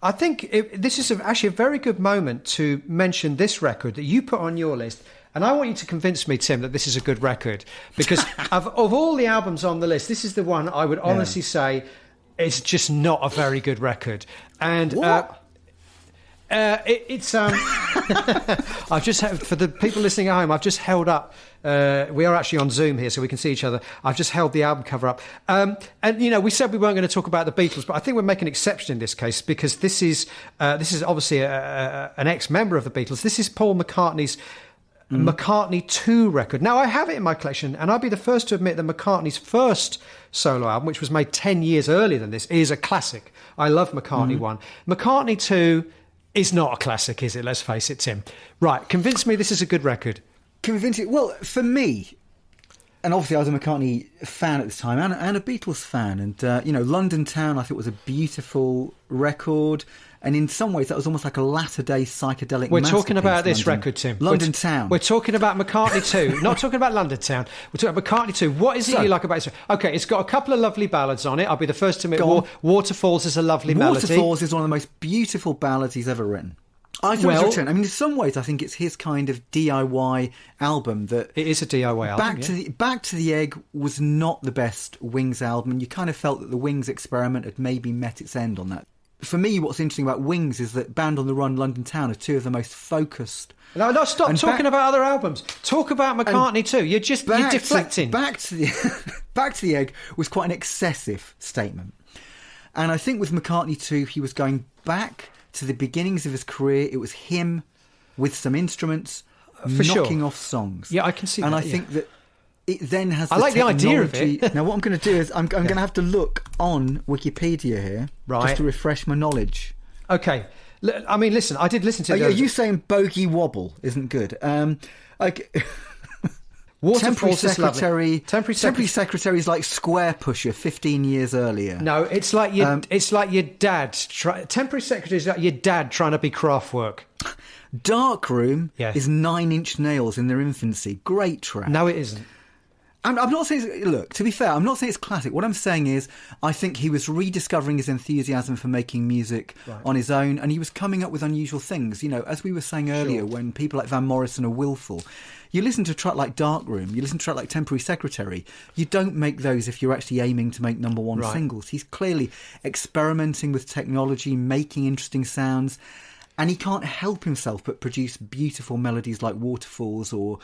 I think this is actually a very good moment to mention this record that you put on your list. And I want you to convince me, Tim, that this is a good record. Because of all the albums on the list, this is the one I would honestly say is just not a very good record. And it's I've just for the people listening at home, I've just held up. We are actually on Zoom here, so we can see each other. I've just held the album cover up, and we said we weren't going to talk about the Beatles, but I think we're making an exception in this case because this is obviously an ex-member of the Beatles. This is Paul McCartney's McCartney II record. Now, I have it in my collection, and I'll be the first to admit that McCartney's first solo album, which was made 10 years earlier than this, is a classic. I love McCartney 1. McCartney II is not a classic, is it? Let's face it, Tim. Right, convince me this is a good record. Convince it? Well, for me, and obviously I was a McCartney fan at the time and a Beatles fan, and, London Town I thought was a beautiful record. And in some ways, that was almost like a latter-day psychedelic We're talking about this London, record, Tim. London Town. We're talking about McCartney II, not talking about London Town. We're talking about McCartney II. What is it you like about this? Okay, it's got a couple of lovely ballads on it. I'll be the first to admit Waterfalls is a lovely melody. Waterfalls is one of the most beautiful ballads he's ever written. I thought it was return. I mean, in some ways, I think it's his kind of DIY album. That it is a DIY album. Back to the Egg was not the best Wings album, and you kind of felt that the Wings experiment had maybe met its end on that. For me, what's interesting about Wings is that Band on the Run, London Town are two of the most focused. No, stop talking about other albums. Talk about McCartney too. You're deflecting. Back to the Egg was quite an excessive statement, and I think with McCartney II, he was going back to the beginnings of his career. It was him with some instruments knocking off songs. Yeah, I can see that. And I think that it then has. I like the idea of it. Now, what I'm going to do is I'm going to have to look on Wikipedia here, just to refresh my knowledge. Okay. I mean, listen. I did listen to. Are you saying Bogey Wobble isn't good? Temporary secretary is like Square Pusher 15 years earlier. No, it's like your dad. Temporary secretary is like your dad trying to be Kraftwerk. Dark Room is 9 Inch Nails in their infancy. Great track. No, it isn't. I'm not saying... Look, to be fair, I'm not saying it's classic. What I'm saying is I think he was rediscovering his enthusiasm for making music on his own, and he was coming up with unusual things. As we were saying earlier, when people like Van Morrison are willful, you listen to a track like Dark Room, you listen to a track like Temporary Secretary, you don't make those if you're actually aiming to make number one singles. He's clearly experimenting with technology, making interesting sounds, and he can't help himself but produce beautiful melodies like Waterfalls. Or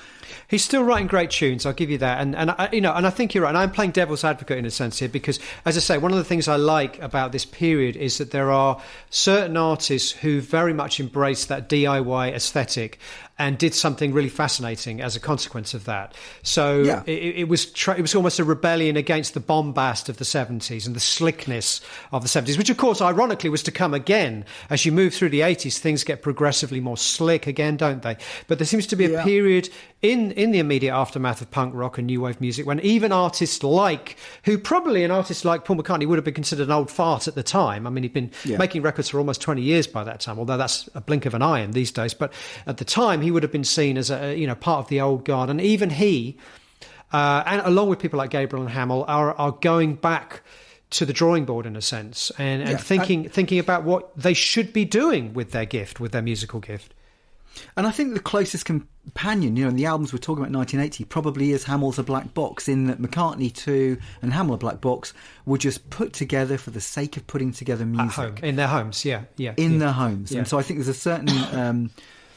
he's still writing great tunes. I'll give you that. And I think you're right. And I'm playing devil's advocate in a sense here because, as I say, one of the things I like about this period is that there are certain artists who very much embrace that DIY aesthetic and did something really fascinating as a consequence of that. So it was almost a rebellion against the bombast of the 70s and the slickness of the 70s, which of course ironically was to come again. As you move through the 80s, things get progressively more slick again, don't they? But there seems to be a period in the immediate aftermath of punk rock and new wave music when even artists like Paul McCartney would have been considered an old fart at the time. I mean, he'd been making records for almost 20 years by that time, although that's a blink of an eye in these days. But at the time, he would have been seen as part of the old guard, and even he, and along with people like Gabriel and Hamill, are going back to the drawing board in a sense, and thinking about what they should be doing with their gift, with their musical gift. And I think the closest companion, in the albums we're talking about 1980, probably is Hamill's A Black Box, in that McCartney II and Hamill A Black Box were just put together for the sake of putting together music. At home, in their homes, their homes. Yeah. And so I think there's a certain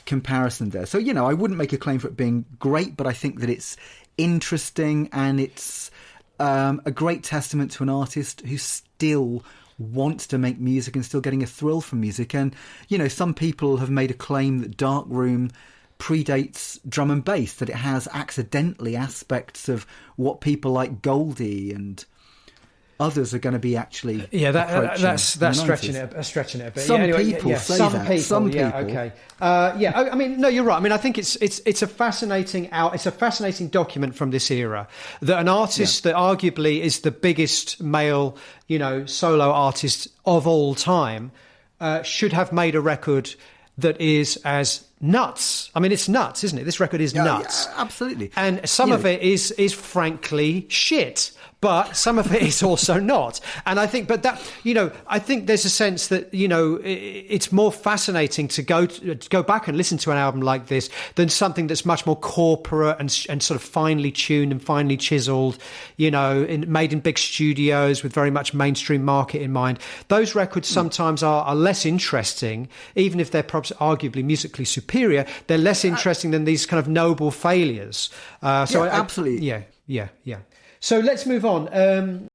comparison there. So, I wouldn't make a claim for it being great, but I think that it's interesting and it's a great testament to an artist who still wants to make music and still getting a thrill from music. And, some people have made a claim that Dark Room predates drum and bass, that it has accidentally aspects of what people like Goldie and others are going to be actually that's stretching it a bit. Some people say that. Some people. Okay. I mean, no, you're right. I mean, I think it's a fascinating document from this era, that an artist that arguably is the biggest male, solo artist of all time, should have made a record that is as nuts. I mean, it's nuts, isn't it? This record is nuts. Yeah, absolutely. And some of it is frankly shit. but some of it is also not. And I think, but that, I think there's a sense that, it's more fascinating to go back and listen to an album like this than something that's much more corporate and sort of finely tuned and finely chiseled, made in big studios with very much mainstream market in mind. Those records sometimes are less interesting, even if they're perhaps arguably musically superior. They're less interesting than these kind of noble failures. Absolutely. Yeah. So let's move on.